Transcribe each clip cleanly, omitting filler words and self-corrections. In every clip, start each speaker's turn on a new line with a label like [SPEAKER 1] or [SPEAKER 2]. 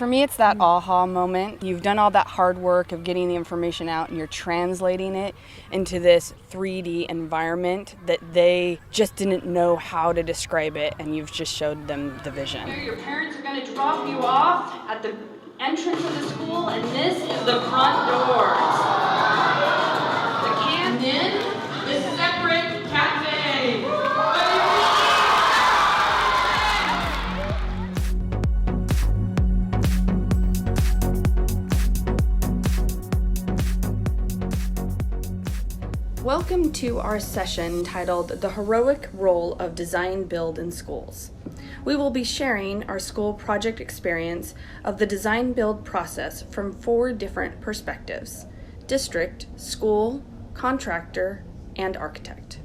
[SPEAKER 1] For me, it's that aha moment. You've done all that hard work of getting the information out and you're translating it into this 3D environment that they just didn't know how to describe it, and you've just showed them the vision.
[SPEAKER 2] Your parents are going to drop you off at the entrance of the school, and this is the front doors. The canyon, the separate cafe.
[SPEAKER 1] Welcome to our session titled The Heroic Role of Design Build in Schools. We will be sharing our school project experience of the design build process from 4 different perspectives: district, school, contractor, and architect.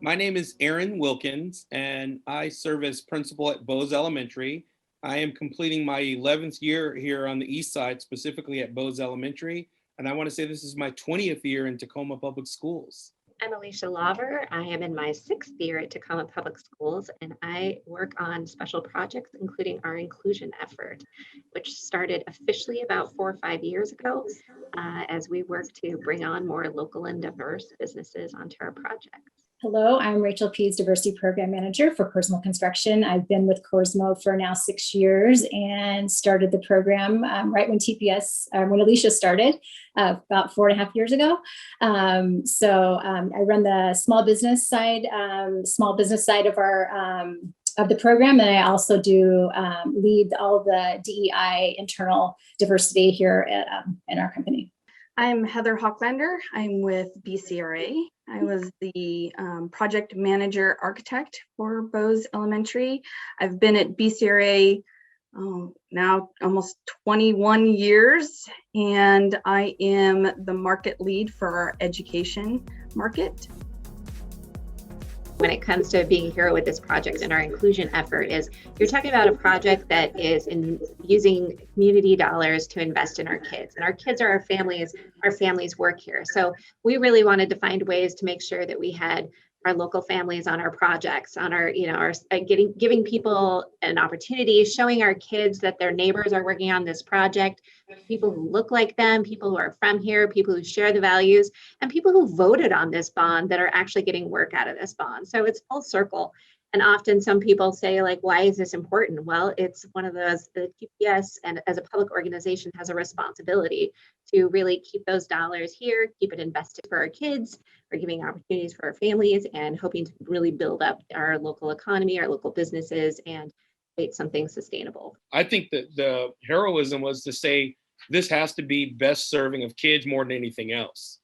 [SPEAKER 3] My name is Aaron Wilkins, and I serve as principal at Bose Elementary. I am completing my 11th year here on the east side, specifically at Bose Elementary. And I want to say this is my 20th year in Tacoma Public Schools.
[SPEAKER 4] I'm Alicia Lauver. I am in my 6th year at Tacoma Public Schools, and I work on special projects, including our inclusion effort, which started officially about 4 or 5 years ago as we work to bring on more local and diverse businesses onto our projects.
[SPEAKER 5] Hello, I'm Rachel Pease, Diversity Program Manager for Corsmo Construction. I've been with Corsmo for now 6 years and started the program right when when Alicia started about 4.5 years ago. I run the small business side of our of the program, and I also do lead all the DEI internal diversity here in our company.
[SPEAKER 6] I'm Heather Hocklander. I'm with BCRA. I was the project manager architect for Bose Elementary. I've been at BCRA now almost 21 years, and I am the market lead for our education market.
[SPEAKER 4] When it comes to being a hero with this project and our inclusion effort is you're talking about a project that is using community dollars to invest in our kids, and our kids are our families work here. So we really wanted to find ways to make sure that we had our local families on our projects, on our, giving people an opportunity, showing our kids that their neighbors are working on this project, people who look like them, people who are from here, people who share the values, and people who voted on this bond that are actually getting work out of this bond. So it's full circle. And often some people say, like, why is this important? Well, it's one of those, the TPS and as a public organization has a responsibility to really keep those dollars here, keep it invested for our kids, for giving opportunities for our families, and hoping to really build up our local economy, our local businesses, and create something sustainable.
[SPEAKER 3] I think that the heroism was to say, this has to be best serving of kids more than anything else.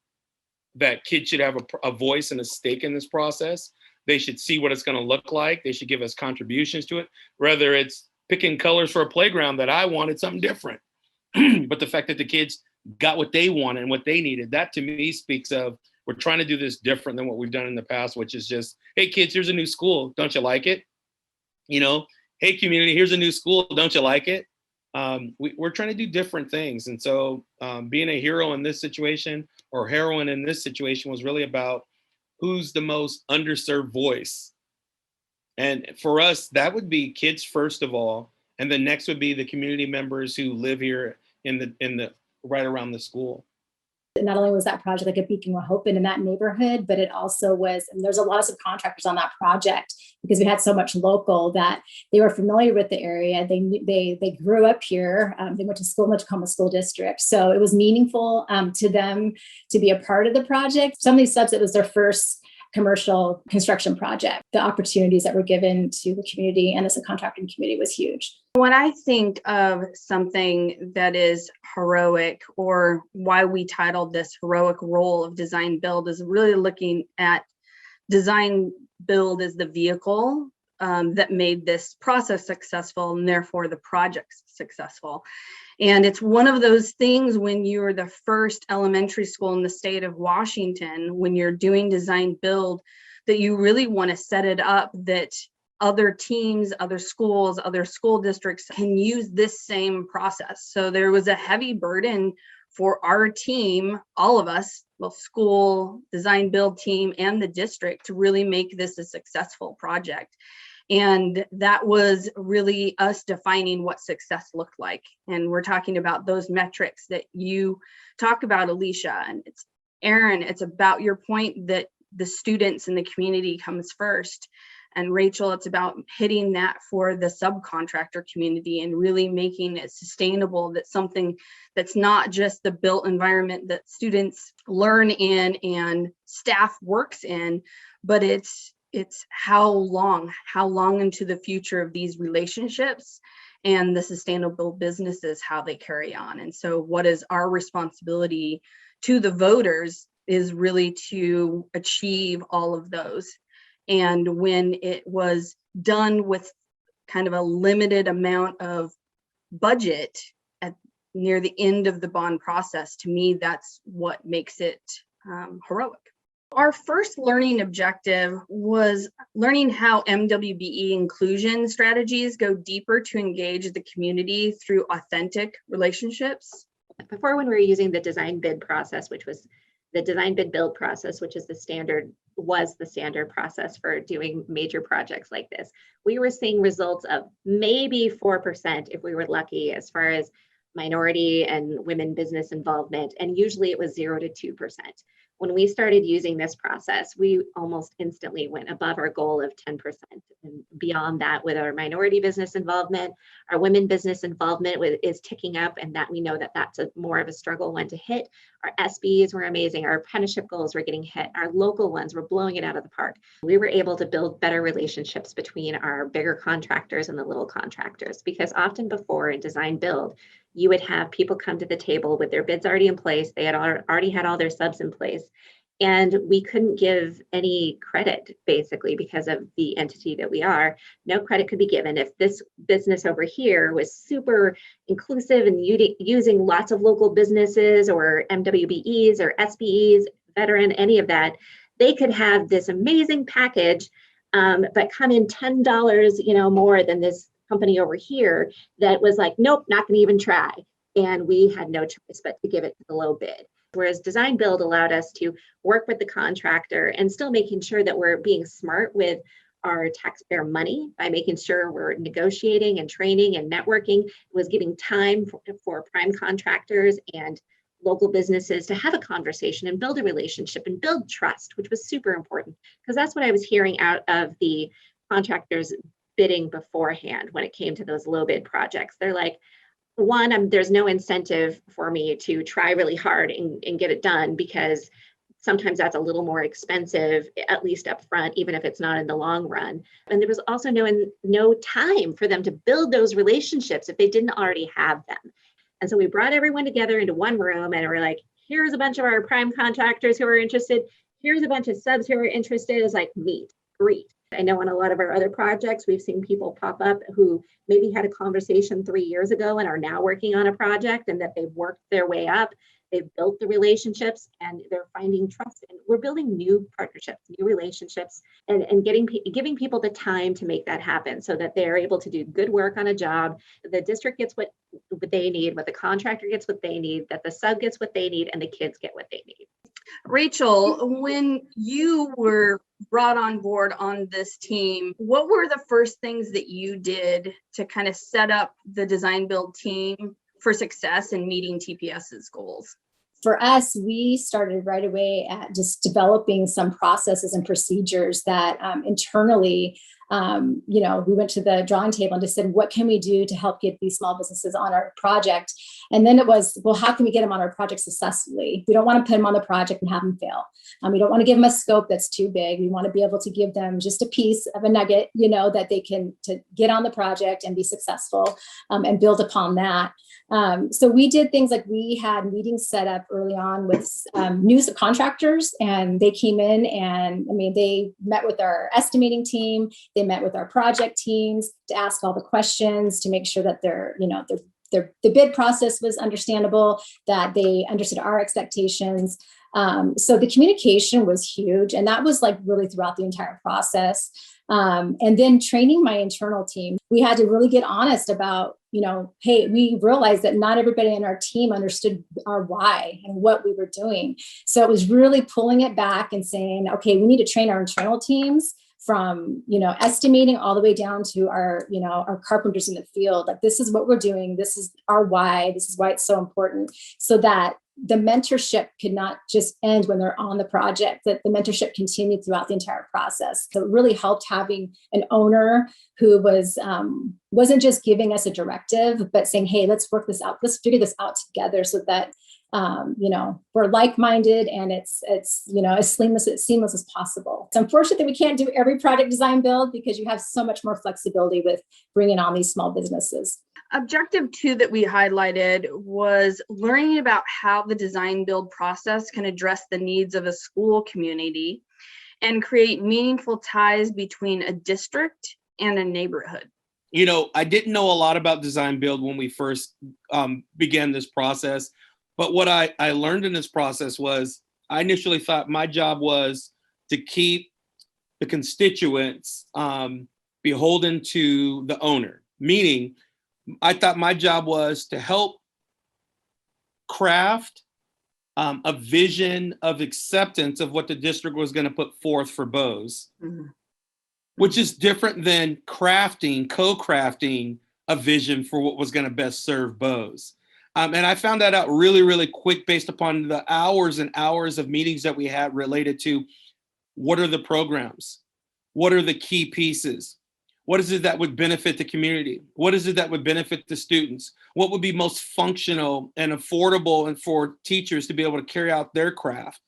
[SPEAKER 3] That kids should have a voice and a stake in this process. They should see what it's going to look like. They should give us contributions to it, whether it's picking colors for a playground that I wanted something different. But the fact that the kids got what they wanted and what they needed, that to me speaks of we're trying to do this different than what we've done in the past, which is just, hey, kids, here's a new school. Don't you like it? Hey, community, here's a new school. Don't you like it? We're trying to do different things. And so being a hero in this situation or heroine in this situation was really about who's the most underserved voice. And for us, that would be kids first of all, and then next would be the community members who live here in the right around the school.
[SPEAKER 5] Not only was that project like a beacon of hope in that neighborhood, but it also was, and there's a lot of subcontractors on that project because we had so much local that they were familiar with the area. They grew up here. They went to school in the Tacoma School District. So it was meaningful to them to be a part of the project. Some of these subs, it was their first commercial construction project. The opportunities that were given to the community and as a contracting community was huge.
[SPEAKER 6] When I think of something that is heroic, or why we titled this Heroic Role of Design Build, is really looking at design build as the vehicle that made this process successful and therefore the project successful. And it's one of those things when you're the first elementary school in the state of Washington, when you're doing design build, that you really want to set it up that other teams, other schools, other school districts can use this same process. So there was a heavy burden for our team, all of us, both school, design build team, and the district, to really make this a successful project. And that was really us defining what success looked like. And we're talking about those metrics that you talk about, Alicia, and it's Erin, it's about your point that the students and the community comes first. And Rachel, it's about hitting that for the subcontractor community and really making it sustainable. That's something that's not just the built environment that students learn in and staff works in, but it's how long into the future of these relationships and the sustainable businesses, how they carry on. And so what is our responsibility to the voters is really to achieve all of those. And when it was done with kind of a limited amount of budget at near the end of the bond process, to me, that's what makes it heroic. Our first learning objective was learning how MWBE inclusion strategies go deeper to engage the community through authentic relationships.
[SPEAKER 4] Before, when we were using the design bid process, which was the design bid build process, which is the standard process for doing major projects like this, we were seeing results of maybe 4% if we were lucky as far as minority and women business involvement, and usually it was 0 to 2%. When we started using this process, we almost instantly went above our goal of 10%. And beyond that, with our minority business involvement, our women business involvement is ticking up, and that we know that that's more of a struggle one to hit. Our SBs were amazing. Our apprenticeship goals were getting hit. Our local ones were blowing it out of the park. We were able to build better relationships between our bigger contractors and the little contractors, because often before in design build, you would have people come to the table with their bids already in place. They had already had all their subs in place. And we couldn't give any credit, basically, because of the entity that we are. No credit could be given if this business over here was super inclusive and using lots of local businesses or MWBEs or SBEs, veteran, any of that. They could have this amazing package, but come in $10, more than this company over here that was like, nope, not gonna even try. And we had no choice but to give it to the low bid. Whereas design build allowed us to work with the contractor and still making sure that we're being smart with our taxpayer money by making sure we're negotiating and training and networking. It was giving time for prime contractors and local businesses to have a conversation and build a relationship and build trust, which was super important, because that's what I was hearing out of the contractors bidding beforehand when it came to those low bid projects. They're like, one, there's no incentive for me to try really hard and get it done, because sometimes that's a little more expensive, at least up front, even if it's not in the long run. And there was also no time for them to build those relationships if they didn't already have them. And so we brought everyone together into one room and we're like, here's a bunch of our prime contractors who are interested. Here's a bunch of subs who are interested. It's like, meet, greet. I know on a lot of our other projects, we've seen people pop up who maybe had a conversation 3 years ago and are now working on a project, and that they've worked their way up. They've built the relationships and they're finding trust. And we're building new partnerships, new relationships, and giving people the time to make that happen so that they're able to do good work on a job. The district gets what they need, what the contractor gets what they need, that the sub gets what they need, and the kids get what they need.
[SPEAKER 6] Rachel, when you were brought on board on this team, what were the first things that you did to kind of set up the design build team for success in meeting TPS's goals?
[SPEAKER 5] For us, we started right away at just developing some processes and procedures that internally, we went to the drawing table and just said, what can we do to help get these small businesses on our project? And then it was, well, how can we get them on our project successfully? We don't want to put them on the project and have them fail. We don't want to give them a scope that's too big. We want to be able to give them just a piece of a nugget, that they can to get on the project and be successful and build upon that. So we did things like we had meetings set up early on with new subcontractors, and they came in and they met with our estimating team. They met with our project teams to ask all the questions, to make sure that the bid process was understandable, that they understood our expectations. So the communication was huge, and that was like really throughout the entire process. And then training my internal team, we had to really get honest about, hey, we realized that not everybody in our team understood our why and what we were doing. So it was really pulling it back and saying, okay, we need to train our internal teams from, estimating all the way down to our, our carpenters in the field. Like, this is what we're doing. This is our why. This is why it's so important, so that the mentorship could not just end when they're on the project, that the mentorship continued throughout the entire process. So it really helped having an owner who wasn't just giving us a directive, but saying, hey, let's work this out. Let's figure this out together, so that, we're like-minded, and it's as seamless as possible. It's unfortunate that we can't do every project design build, because you have so much more flexibility with bringing on these small businesses.
[SPEAKER 6] Objective 2 that we highlighted was learning about how the design build process can address the needs of a school community and create meaningful ties between a district and a neighborhood.
[SPEAKER 3] I didn't know a lot about design build when we first began this process, but what I learned in this process was, I initially thought my job was to keep the constituents beholden to the owner, meaning I thought my job was to help craft a vision of acceptance of what the district was going to put forth for Bose, which is different than co-crafting a vision for what was going to best serve Bose. And I found that out really, really quick based upon the hours and hours of meetings that we had related to what are the programs? What are the key pieces? What is it that would benefit the community? What is it that would benefit the students? What would be most functional and affordable and for teachers to be able to carry out their craft?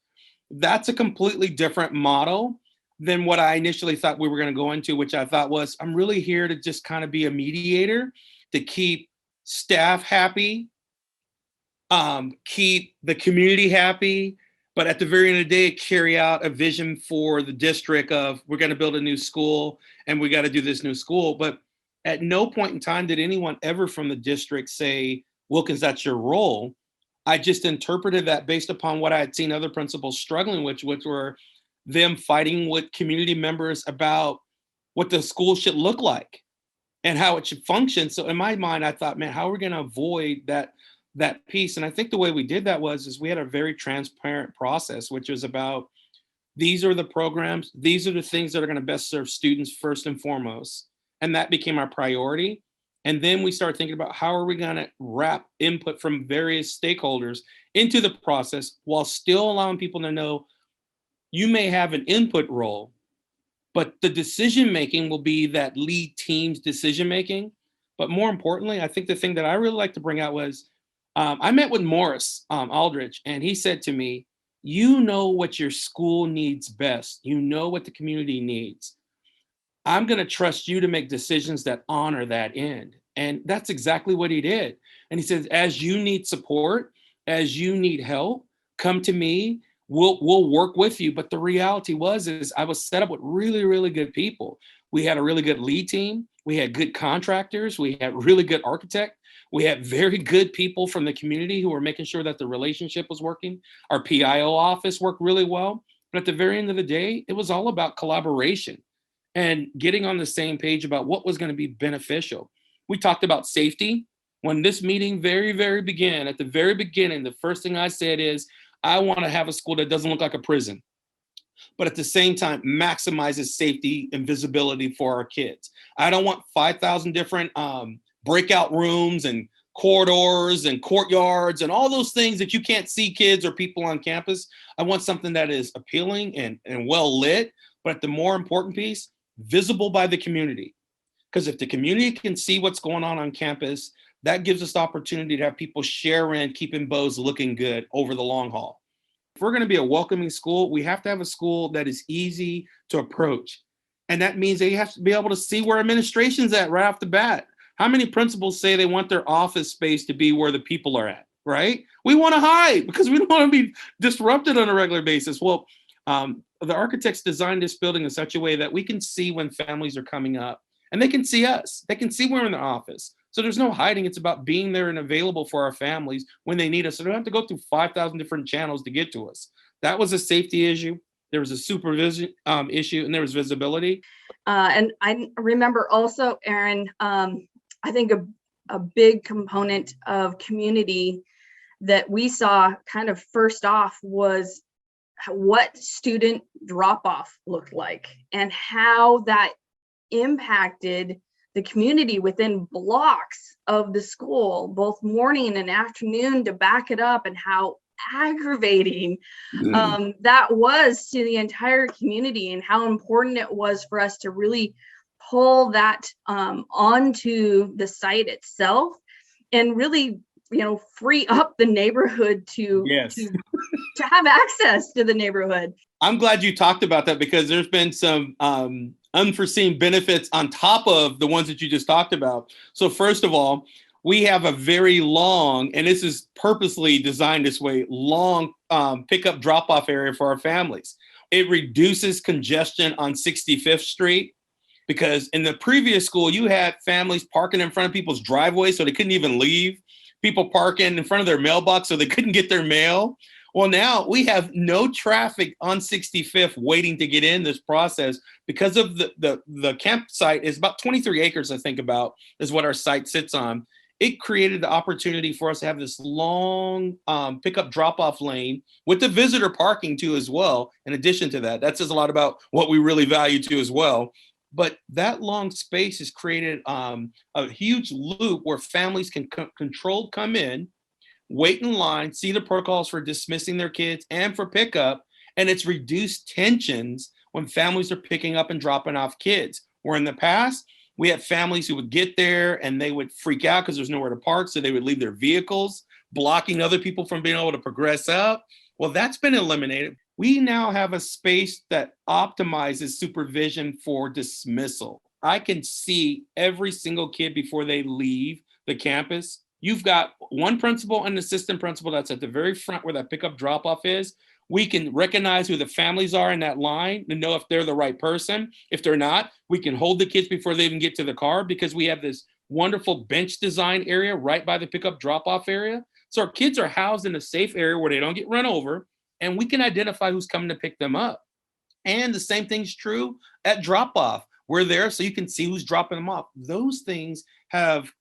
[SPEAKER 3] That's a completely different model than what I initially thought we were going to go into, which I thought was, I'm really here to just kind of be a mediator, to keep staff happy, keep the community happy, but at the very end of the day, carry out a vision for the district of, we're going to build a new school and we got to do this new school. But at no point in time did anyone ever from the district say, Wilkins, that's your role. I just interpreted that based upon what I had seen other principals struggling with, which were them fighting with community members about what the school should look like and how it should function. So in my mind, I thought, man, how are we going to avoid that piece? And I think the way we did that is we had a very transparent process, which was about, these are the programs, these are the things that are going to best serve students first and foremost. And that became our priority. And then we started thinking about, how are we going to wrap input from various stakeholders into the process while still allowing people to know, you may have an input role, but the decision-making will be that lead team's decision-making. But more importantly, I think the thing that I really like to bring out was, I met with Morris Aldrich, and he said to me, you know what your school needs best. You know what the community needs. I'm going to trust you to make decisions that honor that end. And that's exactly what he did. And he says, as you need support, as you need help, come to me. We'll work with you. But the reality is I was set up with really, really good people. We had a really good lead team. We had good contractors. We had really good architect. We had very good people from the community who were making sure that the relationship was working. Our PIO office worked really well. But at the very end of the day, it was all about collaboration and getting on the same page about what was going to be beneficial. We talked about safety. When this meeting began, at the very beginning, the first thing I said is, I want to have a school that doesn't look like a prison, but at the same time maximizes safety and visibility for our kids. I don't want 5,000 different breakout rooms and corridors and courtyards and all those things that you can't see kids or people on campus. I want something that is appealing and well lit, but the more important piece, visible by the community. Because if the community can see what's going on campus, that gives us the opportunity to have people share in keeping Bose looking good over the long haul. If we're going to be a welcoming school, we have to have a school that is easy to approach. And that means they have to be able to see where administration's at right off the bat. How many principals say they want their office space to be where the people are at, right? We want to hide because we don't want to be disrupted on a regular basis. Well, the architects designed this building in such a way that we can see when families are coming up and they can see us. They can see we're in the office. So there's no hiding. It's about being there and available for our families when they need us. So they don't have to go through 5,000 different channels to get to us. That was a safety issue. There was a supervision issue, and there was visibility.
[SPEAKER 6] And I remember also, Aaron, I think a big component of community that we saw kind of first off was what student drop off looked like and how that impacted the community within blocks of the school, both morning and afternoon, to back it up, and how aggravating that was to the entire community, and how important it was for us to really pull that onto the site itself and really, free up the neighborhood to have access to the neighborhood.
[SPEAKER 3] I'm glad you talked about that, because there's been some unforeseen benefits on top of the ones that you just talked about. So first of all, we have a very long, and this is purposely designed this way, long pickup drop-off area for our families. It reduces congestion on 65th Street, because in the previous school, you had families parking in front of people's driveways so they couldn't even leave. People parking in front of their mailbox so they couldn't get their mail. Well, now we have no traffic on 65th waiting to get in this process because of the campsite is about 23 acres, I think about, is what our site sits on. It created the opportunity for us to have this long pickup drop-off lane with the visitor parking too as well. In addition to that, that says a lot about what we really value too as well. But that long space has created a huge loop where families can come in, wait in line, see the protocols for dismissing their kids and for pickup, and it's reduced tensions when families are picking up and dropping off kids. Where in the past, we had families who would get there and they would freak out because there's nowhere to park, so they would leave their vehicles, blocking other people from being able to progress up. Well, that's been eliminated. We now have a space that optimizes supervision for dismissal. I can see every single kid before they leave the campus. You've got one principal and an assistant principal that's at the very front where that pickup drop-off is. We can recognize who the families are in that line and know if they're the right person. If they're not, we can hold the kids before they even get to the car, because we have this wonderful bench design area right by the pickup drop-off area. So our kids are housed in a safe area where they don't get run over, and we can identify who's coming to pick them up. And the same thing's true at drop-off. We're there so you can see who's dropping them off. Those things have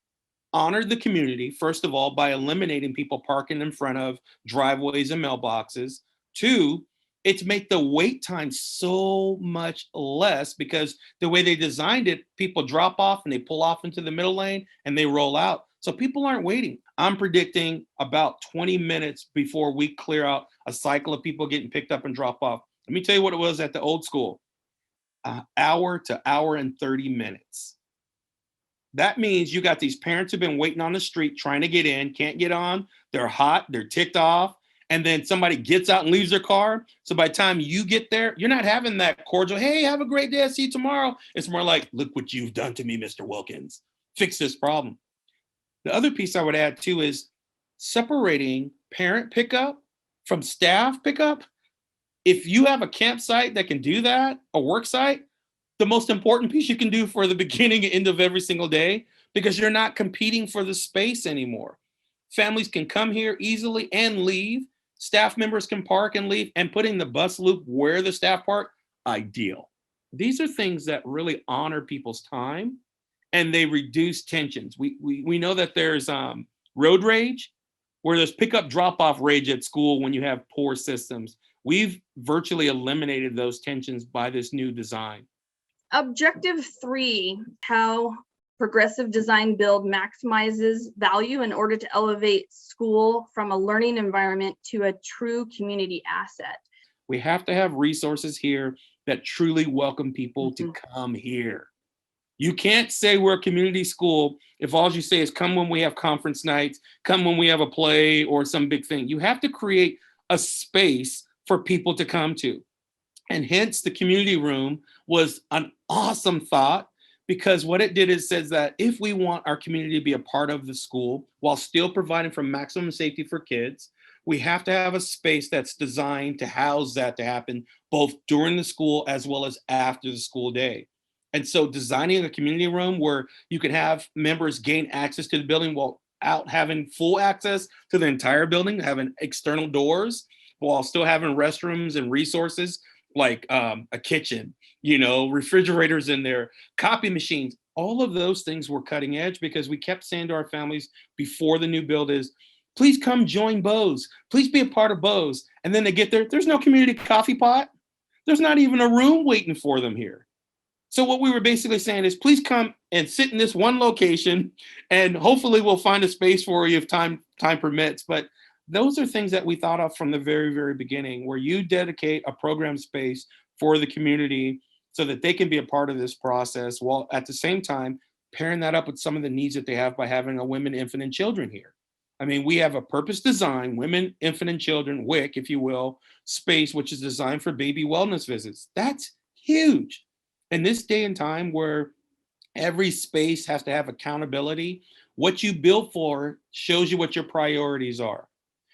[SPEAKER 3] honored the community, first of all, by eliminating people parking in front of driveways and mailboxes. Two, it's made the wait time so much less, because the way they designed it, people drop off and they pull off into the middle lane and they roll out. So people aren't waiting. I'm predicting about 20 minutes before we clear out a cycle of people getting picked up and drop off. Let me tell you what it was at the old school. Hour to hour and 30 minutes. That means you got these parents who've been waiting on the street trying to get in, can't get on, they're hot, they're ticked off, and then somebody gets out and leaves their car. So by the time you get there, you're not having that cordial, hey, have a great day, I'll see you tomorrow. It's more like, look what you've done to me, Mr. Wilkins. Fix this problem. The other piece I would add too is separating parent pickup from staff pickup. If you have a campsite that can do that, a work site, the most important piece you can do for the beginning and end of every single day, because you're not competing for the space anymore. Families can come here easily and leave. Staff members can park and leave, and putting the bus loop where the staff park, ideal. These are things that really honor people's time, and they reduce tensions. We know that there's road rage, where there's pickup drop-off rage at school when you have poor systems. We've virtually eliminated those tensions by this new design.
[SPEAKER 6] Objective 3, how progressive design build maximizes value in order to elevate school from a learning environment to a true community asset.
[SPEAKER 3] We have to have resources here that truly welcome people to come here. You can't say we're a community school if all you say is come when we have conference nights, come when we have a play or some big thing. You have to create a space for people to come to. And hence the community room was an awesome thought, because what it did is says that if we want our community to be a part of the school while still providing for maximum safety for kids, we have to have a space that's designed to house that to happen both during the school as well as after the school day. And so designing a community room where you can have members gain access to the building while out having full access to the entire building, having external doors, while still having restrooms and resources like a kitchen, refrigerators in there, copy machines, all of those things were cutting edge, because we kept saying to our families before the new build is, Please come join Bose. Please be a part of Bose. And then they get there, there's no community coffee pot. There's not even a room waiting for them here. So what we were basically saying is, please come and sit in this one location, and hopefully we'll find a space for you if time permits. But those are things that we thought of from the very, very beginning, where you dedicate a program space for the community so that they can be a part of this process, while at the same time pairing that up with some of the needs that they have by having a women, infant, and children here. I mean, we have a purpose design, women, infant, and children, WIC, if you will, space, which is designed for baby wellness visits. That's huge. In this day and time where every space has to have accountability, what you build for shows you what your priorities are.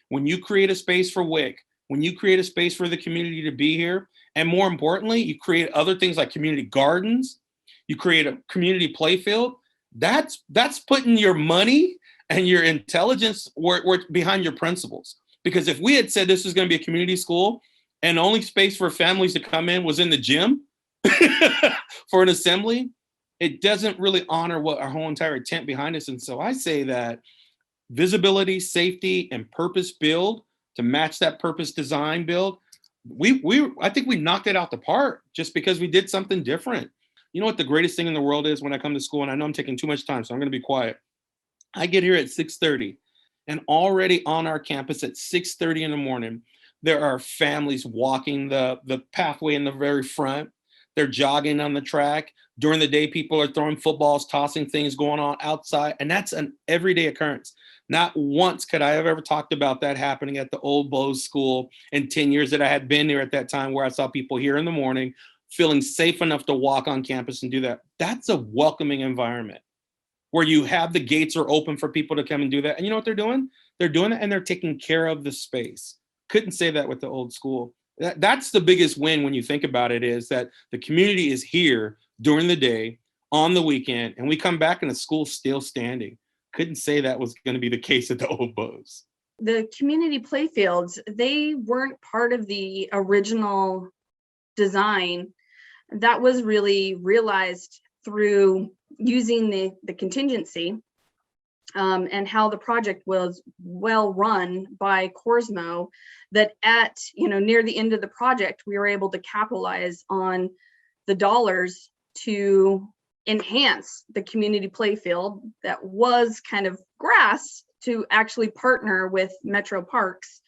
[SPEAKER 3] When you create a space for WIC, when you create a space for the community to be here, and more importantly, you create other things like community gardens, you create a community playfield, that's putting your money and your intelligence behind your principles. Because if we had said this is going to be a community school and the only space for families to come in was in the gym for an assembly, it doesn't really honor what our whole entire intent behind us. And so I say that visibility, safety, and purpose build to match that purpose design build, I think we knocked it out the park just because we did something different. You know what the greatest thing in the world is when I come to school, and I know I'm taking too much time, so I'm going to be quiet. I get here at 6:30, and already on our campus at 6:30 in the morning, there are families walking the pathway in the very front. They're jogging on the track. During the day, people are throwing footballs, tossing things going on outside, and that's an everyday occurrence. Not once could I have ever talked about that happening at the old Bose School in 10 years that I had been there at that time, where I saw people here in the morning feeling safe enough to walk on campus and do that. That's a welcoming environment where you have the gates are open for people to come and do that. And you know what they're doing? They're doing it and they're taking care of the space. Couldn't say that with the old school. That's the biggest win when you think about it, is that the community is here during the day, on the weekend, and we come back and the school's still standing. Couldn't say that was going to be the case at the old Bose.
[SPEAKER 6] The community playfields, they weren't part of the original design. That was really realized through using the contingency and how the project was well run by Corsmo, that at, near the end of the project, we were able to capitalize on the dollars to enhance the community playfield that was kind of grass, to actually partner with Metro Parks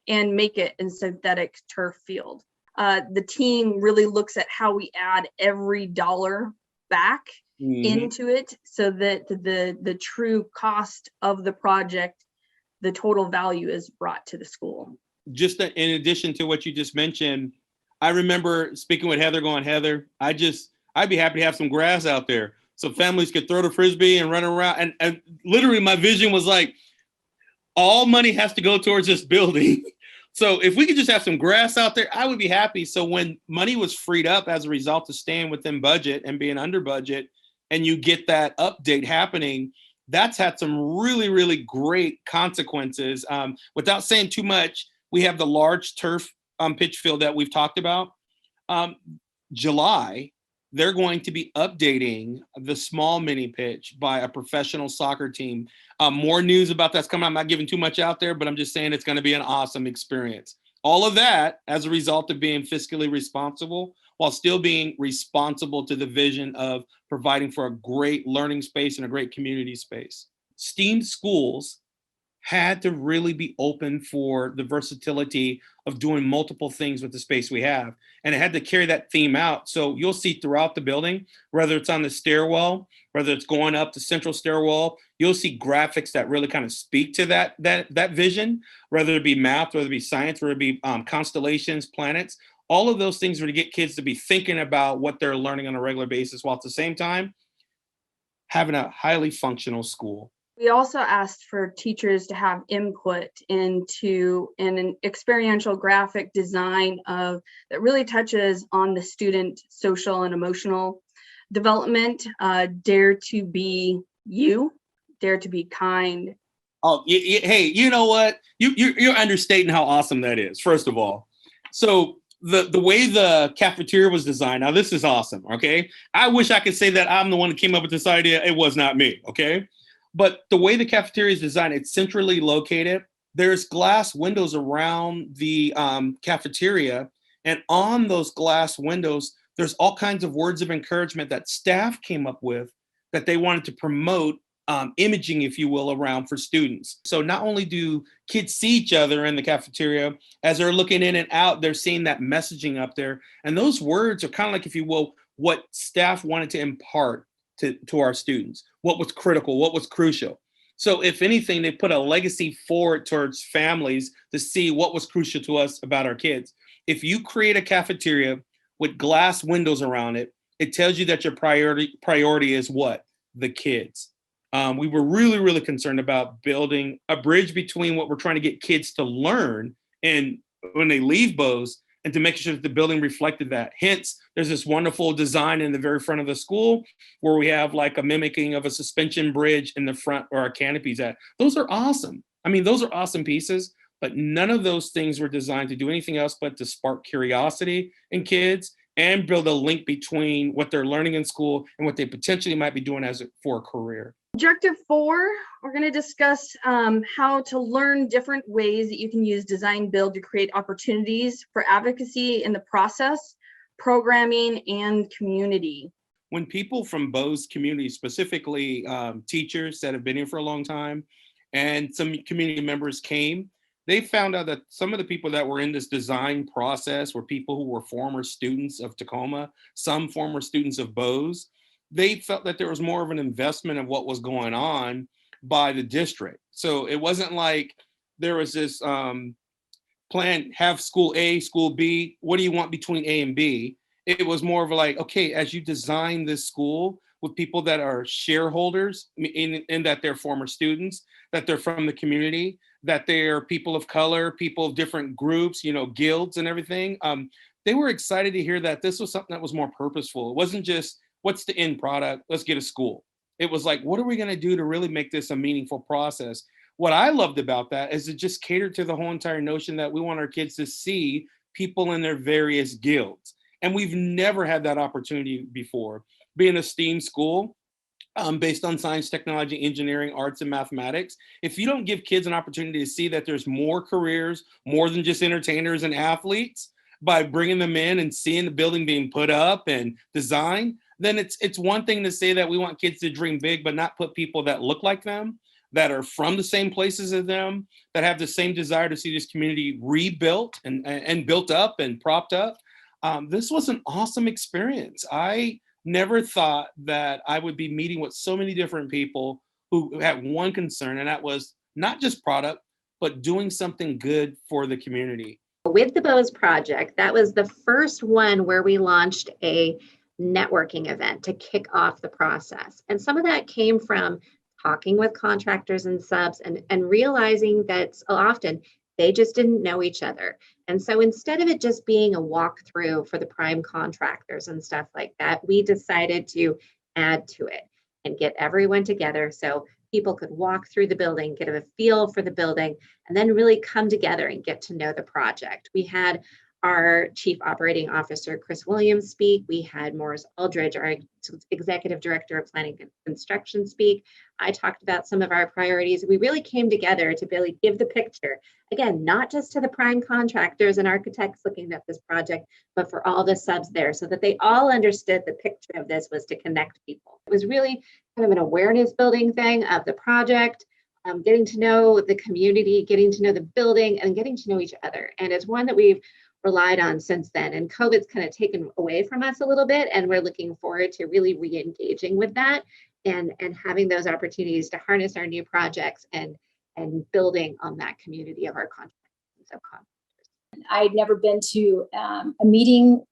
[SPEAKER 6] and make it a synthetic turf field. The team really looks at how we add every dollar back into it, so that the true cost of the project, the total value, is brought to the school.
[SPEAKER 3] Just in addition to what you just mentioned, I remember speaking with Heather, going, Heather, I'd be happy to have some grass out there so families could throw the Frisbee and run around. And literally my vision was like, all money has to go towards this building. So if we could just have some grass out there, I would be happy. So when money was freed up as a result of staying within budget and being under budget, and you get that update happening, that's had some really, really great consequences. Without saying too much, we have the large turf pitch field that we've talked about. July, they're going to be updating the small mini pitch by a professional soccer team. More news about that's coming. I'm not giving too much out there, but I'm just saying it's going to be an awesome experience. All of that as a result of being fiscally responsible, while still being responsible to the vision of providing for a great learning space and a great community space. STEAM schools had to really be open for the versatility of doing multiple things with the space we have. And it had to carry that theme out. So you'll see throughout the building, whether it's on the stairwell, whether it's going up the central stairwell, you'll see graphics that really kind of speak to that vision, whether it be math, whether it be science, whether it be constellations, planets. All of those things are to get kids to be thinking about what they're learning on a regular basis, while at the same time having a highly functional school.
[SPEAKER 6] We also asked for teachers to have input into an experiential graphic design that really touches on the student social and emotional development. Dare to be you, dare to be kind.
[SPEAKER 3] Oh, hey, you know what? You're understating how awesome that is, first of all. So the way the cafeteria was designed, now this is awesome, okay? I wish I could say that I'm the one that came up with this idea. It was not me, okay? But the way the cafeteria is designed, it's centrally located. There's glass windows around the cafeteria. And on those glass windows, there's all kinds of words of encouragement that staff came up with that they wanted to promote imaging, if you will, around for students. So not only do kids see each other in the cafeteria, as they're looking in and out, they're seeing that messaging up there. And those words are kind of like, if you will, what staff wanted to impart to our students, what was critical, what was crucial. So if anything, they put a legacy forward towards families to see what was crucial to us about our kids. If you create a cafeteria with glass windows around it, it tells you that your priority is what? The kids. We were really, really concerned about building a bridge between what we're trying to get kids to learn and when they leave Bose, and to make sure that the building reflected that. Hence, there's this wonderful design in the very front of the school where we have like a mimicking of a suspension bridge in the front where our canopies at. Those are awesome. I mean, those are awesome pieces, but none of those things were designed to do anything else but to spark curiosity in kids and build a link between what they're learning in school and what they potentially might be doing for a career.
[SPEAKER 6] Objective 4, we're going to discuss how to learn different ways that you can use design build to create opportunities for advocacy in the process, programming, and community.
[SPEAKER 3] When people from Bose community, specifically teachers that have been here for a long time, and some community members came, they found out that some of the people that were in this design process were people who were former students of Tacoma, some former students of Bose. They felt that there was more of an investment of what was going on by the district. So it wasn't like there was this plan, have school A, school B, what do you want between A and B? It was more of like, okay, as you design this school with people that are shareholders in that they're former students, that they're from the community, that they're people of color, people of different groups, guilds and everything. They were excited to hear that this was something that was more purposeful. It wasn't just, what's the end product? Let's get a school. It was like, what are we going to do to really make this a meaningful process? What I loved about that is it just catered to the whole entire notion that we want our kids to see people in their various guilds. And we've never had that opportunity before. Being a STEAM school, based on science, technology, engineering, arts, and mathematics, if you don't give kids an opportunity to see that there's more careers, more than just entertainers and athletes, by bringing them in and seeing the building being put up and designed, then it's one thing to say that we want kids to dream big, but not put people that look like them, that are from the same places as them, that have the same desire to see this community rebuilt and built up and propped up. This was an awesome experience. I never thought that I would be meeting with so many different people who had one concern, and that was not just product, but doing something good for the community.
[SPEAKER 4] With the Bose project, that was the first one where we launched a networking event to kick off the process. And some of that came from talking with contractors and subs and realizing that often they just didn't know each other. And so instead of it just being a walkthrough for the prime contractors and stuff like that, we decided to add to it and get everyone together so people could walk through the building, get a feel for the building, and then really come together and get to know the project. We had our Chief Operating Officer, Chris Williams, speak. We had Morris Aldridge, our Executive Director of Planning and Construction, speak. I talked about some of our priorities. We really came together to really give the picture, again, not just to the prime contractors and architects looking at this project, but for all the subs there so that they all understood the picture of this was to connect people. It was really kind of an awareness building thing of the project, getting to know the community, getting to know the building, and getting to know each other. And it's one that we've relied on since then. And COVID's kind of taken away from us a little bit. And we're looking forward to really re-engaging with that and having those opportunities to harness our new projects and building on that community of our contractors and subcontractors.
[SPEAKER 5] I'd never been to a meeting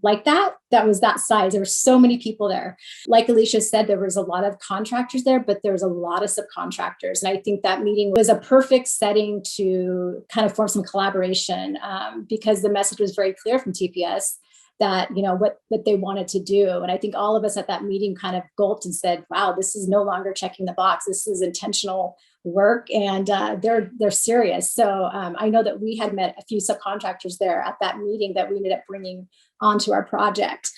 [SPEAKER 5] like that was that size. There were so many people there. Like Alicia said, there was a lot of contractors there, but there was a lot of subcontractors. And I think that meeting was a perfect setting to kind of form some collaboration because the message was very clear from TPS that, what they wanted to do. And I think all of us at that meeting kind of gulped and said, wow, this is no longer checking the box. This is intentional work and they're serious. So I know that we had met a few subcontractors there at that meeting that we ended up bringing onto our project.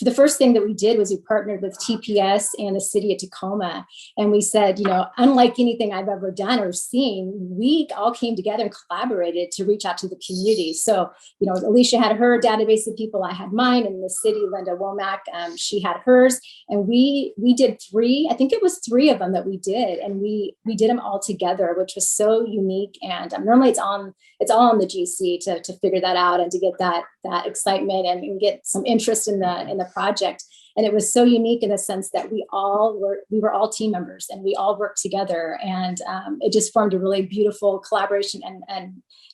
[SPEAKER 5] the first thing that we did was we partnered with TPS and the city of Tacoma. And we said, unlike anything I've ever done or seen, we all came together and collaborated to reach out to the community. So, Alicia had her database of people, I had mine, and the city, Linda Womack, she had hers. And we did three, I think it was three of them that we did. And we did them all together, which was so unique. And normally it's all on the GC to figure that out and to get that excitement and get some interest in the project. And it was so unique in the sense that we were all team members and we all worked together, and it just formed a really beautiful collaboration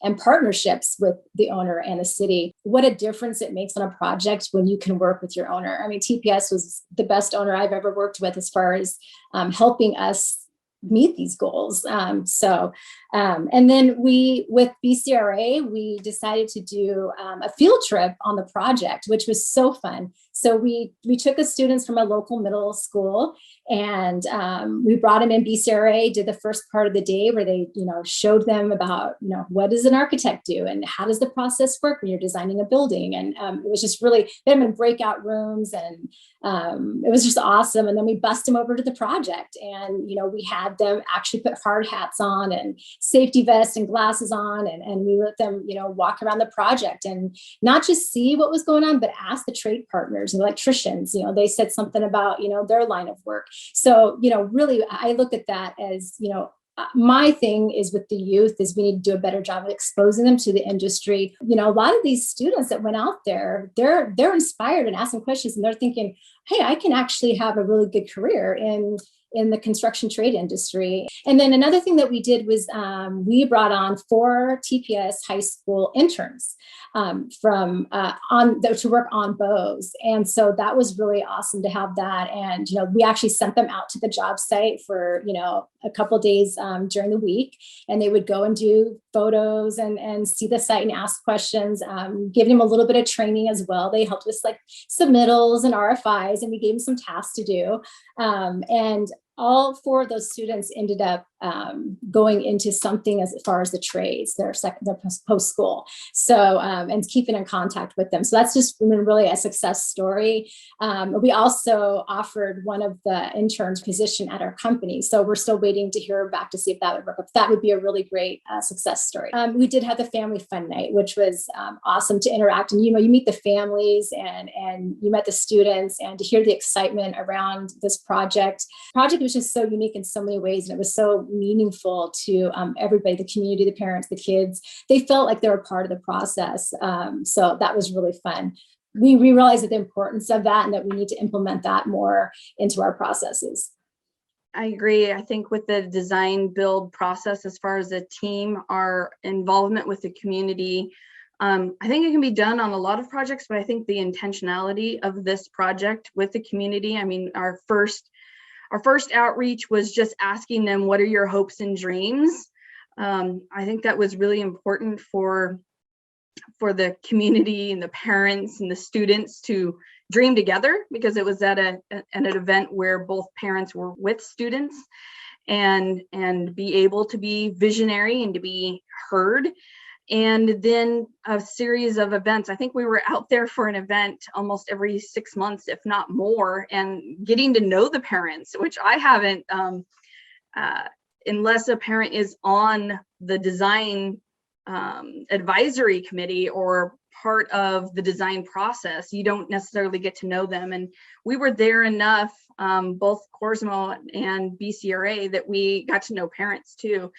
[SPEAKER 5] and partnerships with the owner and the city. What a difference it makes on a project when you can work with your owner. I mean, TPS was the best owner I've ever worked with as far as helping us meet these goals. And then with BCRA, we decided to do a field trip on the project, which was so fun. So we took the students from a local middle school, and we brought them in. BCRA did the first part of the day where they, showed them about, what does an architect do and how does the process work when you're designing a building. And it was just really, they had them in breakout rooms, and it was just awesome. And then we bussed them over to the project, and, we had them actually put hard hats on and safety vests and glasses on, and we let them, walk around the project and not just see what was going on, but ask the trade partners and electricians. They said something about, their line of work. So, really, I look at that as, my thing is with the youth is we need to do a better job of exposing them to the industry. A lot of these students that went out there, they're inspired and asking questions, and they're thinking, hey, I can actually have a really good career in the construction trade industry. And then another thing that we did was we brought on 4 TPS high school interns to work on bows. And so that was really awesome to have that. And, we actually sent them out to the job site for, a couple of days during the week, and they would go and do photos and see the site and ask questions, give them a little bit of training as well. They helped us like submittals and RFIs, and we gave them some tasks to do. And all 4 of those students ended up going into something as far as the trades, their post-school. So, and keeping in contact with them. So that's just been really a success story. We also offered one of the interns position at our company. So we're still waiting to hear back to see if that would work. That would be a really great success story. We did have the family fun night, which was awesome to interact. And, you meet the families and you met the students, and to hear the excitement around this project. Project was just so unique in so many ways. And it was so meaningful to everybody, the community, the parents, the kids. They felt like they were part of the process. So that was really fun. We realized the importance of that and that we need to implement that more into our processes.
[SPEAKER 6] I agree. I think with the design build process, as far as a team, our involvement with the community, I think it can be done on a lot of projects, but I think the intentionality of this project with the community, I mean, our first outreach was just asking them, what are your hopes and dreams? I think that was really important for the community and the parents and the students to dream together, because it was at an event where both parents were with students, and be able to be visionary and to be heard. And then a series of events. I think we were out there for an event almost every 6 months, if not more, and getting to know the parents, which I haven't, unless a parent is on the design advisory committee or part of the design process, you don't necessarily get to know them. And we were there enough, both Corsmo and BCRA, that we got to know parents too.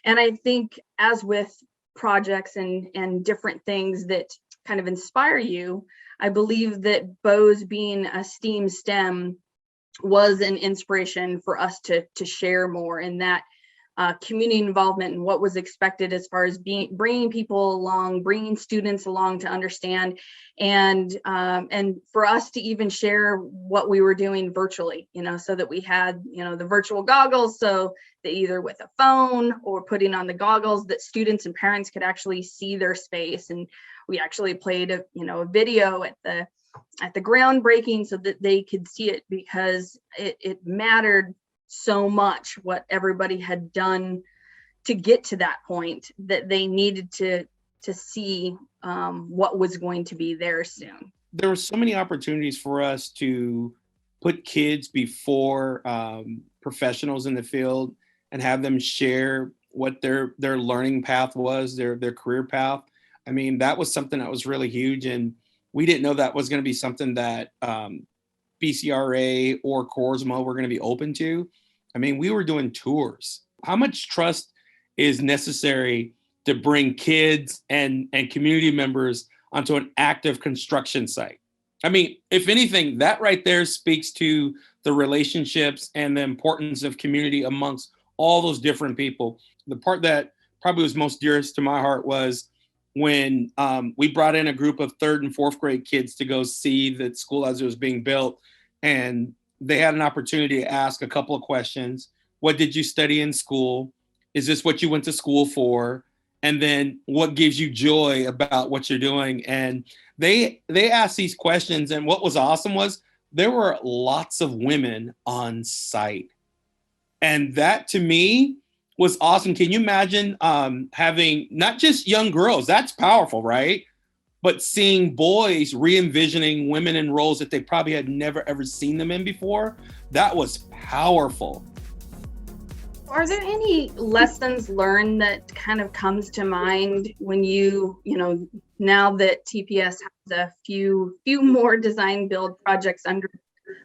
[SPEAKER 6] And I think, as with projects and different things that kind of inspire you, I believe that Bose being a STEM was an inspiration for us to share more in that community involvement and what was expected as far as bringing people along, bringing students along to understand, and for us to even share what we were doing virtually, so that we had, the virtual goggles, so that either with a phone or putting on the goggles that students and parents could actually see their space. And we actually played a video at the groundbreaking so that they could see it, because it mattered so much what everybody had done to get to that point, that they needed to see what was going to be there soon.
[SPEAKER 3] there were so many opportunities for us to put kids before professionals in the field and have them share what their learning path was, their career path. I mean, that was something that was really huge, and we didn't know that was going to be something that BCRA or CORSMA were going to be open to. I mean, we were doing tours. How much trust is necessary to bring kids and community members onto an active construction site? I mean, if anything, that right there speaks to the relationships and the importance of community amongst all those different people. The part that probably was most dearest to my heart was when we brought in a group of 3rd and 4th grade kids to go see the school as it was being built. And they had an opportunity to ask a couple of questions. What did you study in school? Is this what you went to school for? And then what gives you joy about what you're doing? And they asked these questions. And what was awesome was there were lots of women on site. And that to me was awesome. Can you imagine having not just young girls? That's powerful, right? But seeing boys re-envisioning women in roles that they probably had never ever seen them in before, that was powerful.
[SPEAKER 6] Are there any lessons learned that kind of comes to mind when you know, now that TPS has a few more design build projects under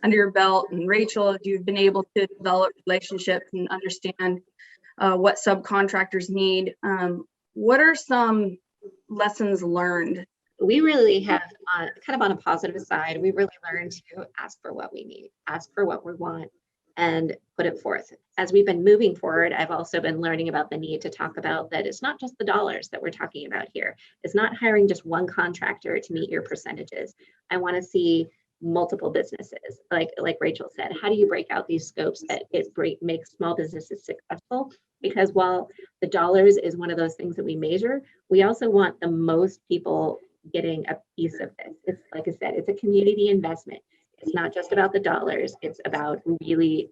[SPEAKER 6] your belt, and Rachel, you've been able to develop relationships and understand what subcontractors need. What are some lessons learned?
[SPEAKER 4] We really have, kind of on a positive side, we really learned to ask for what we need, ask for what we want, and put it forth. As we've been moving forward, I've also been learning about the need to talk about that it's not just the dollars that we're talking about here. It's not hiring just one contractor to meet your percentages. I want to see multiple businesses. Like Rachel said, how do you break out these scopes that make small businesses successful? Because while the dollars is one of those things that we measure, we also want the most people getting a piece of this. It's like I said, it's a community investment. It's not just about the dollars. It's about really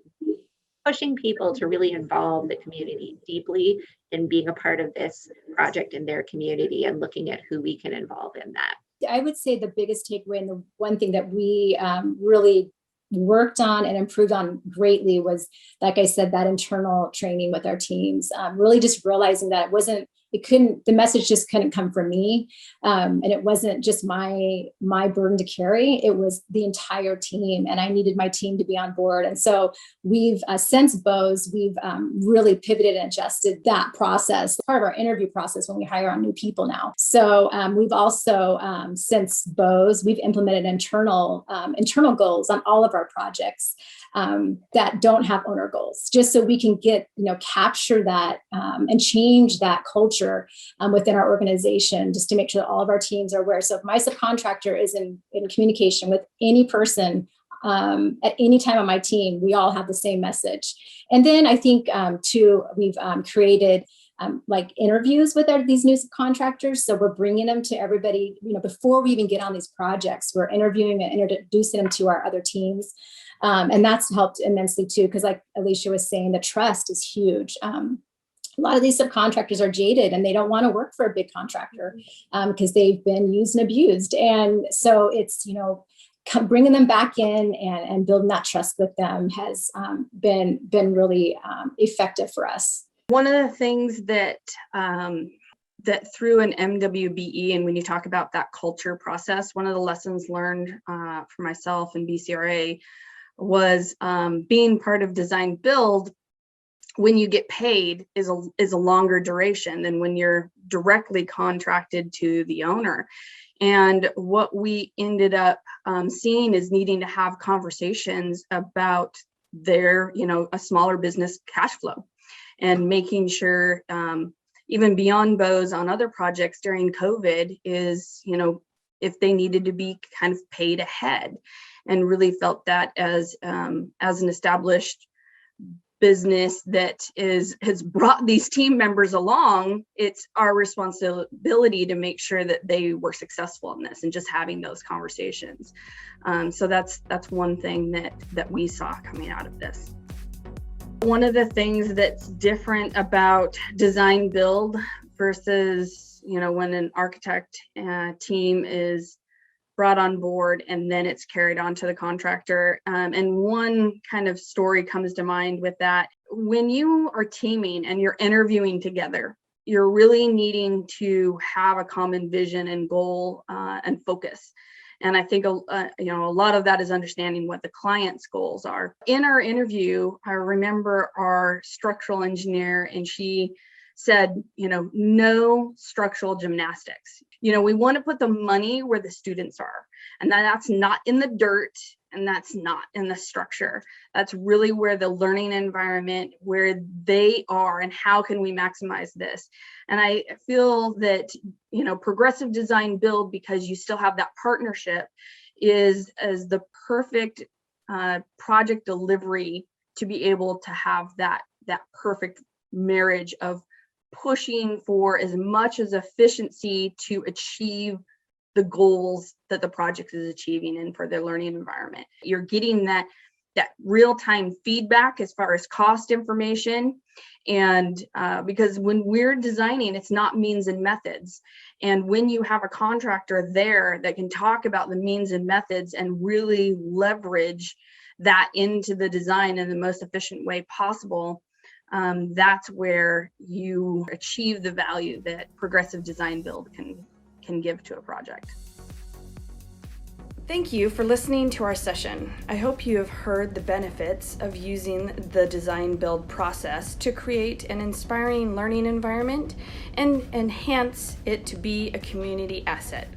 [SPEAKER 4] pushing people to really involve the community deeply in being a part of this project in their community and looking at who we can involve in that.
[SPEAKER 5] I would say the biggest takeaway and the one thing that we really worked on and improved on greatly was, like I said, that internal training with our teams, really just realizing that the message just couldn't come from me. And it wasn't just my burden to carry, it was the entire team. And I needed my team to be on board. And so we've, since Bose, we've really pivoted and adjusted that process, part of our interview process when we hire on new people now. So we've also, since Bose, we've implemented internal goals on all of our projects that don't have owner goals, just so we can capture that and change that culture within our organization, just to make sure that all of our teams are aware. So if my subcontractor is in communication with any person at any time on my team, we all have the same message. And then I think too, we've created like interviews with these new subcontractors. So we're bringing them to everybody, before we even get on these projects, we're interviewing and introducing them to our other teams. And that's helped immensely too, because like Alicia was saying, the trust is huge. A lot of these subcontractors are jaded and they don't want to work for a big contractor because they've been used and abused. And so it's, bringing them back in and building that trust with them has been really effective for us.
[SPEAKER 6] One of the things that through an MWBE, and when you talk about that culture process, one of the lessons learned for myself and BCRA was being part of design build. When you get paid is a longer duration than when you're directly contracted to the owner. And what we ended up seeing is needing to have conversations about their, a smaller business cash flow, and making sure even beyond Bose on other projects during COVID is, if they needed to be kind of paid ahead, and really felt that as an established business that has brought these team members along, it's our responsibility to make sure that they were successful in this, and just having those conversations. So that's one thing that we saw coming out of this. One of the things that's different about design build versus when an architect team is brought on board, and then it's carried on to the contractor. And one kind of story comes to mind with that. When you are teaming and you're interviewing together, you're really needing to have a common vision and goal and focus. And I think a lot of that is understanding what the client's goals are. In our interview, I remember our structural engineer, and she said, no structural gymnastics. We want to put the money where the students are, and that's not in the dirt, and that's not in the structure. That's really where the learning environment, where they are, and how can we maximize this? And I feel that, progressive design build, because you still have that partnership, is as the perfect project delivery to be able to have that perfect marriage of pushing for as much as efficiency to achieve the goals that the project is achieving and for their learning environment. You're getting that real-time feedback as far as cost information. And because when we're designing, it's not means and methods. And when you have a contractor there that can talk about the means and methods and really leverage that into the design in the most efficient way possible, that's where you achieve the value that progressive design build can give to a project.
[SPEAKER 1] Thank you for listening to our session. I hope you have heard the benefits of using the design build process to create an inspiring learning environment and enhance it to be a community asset.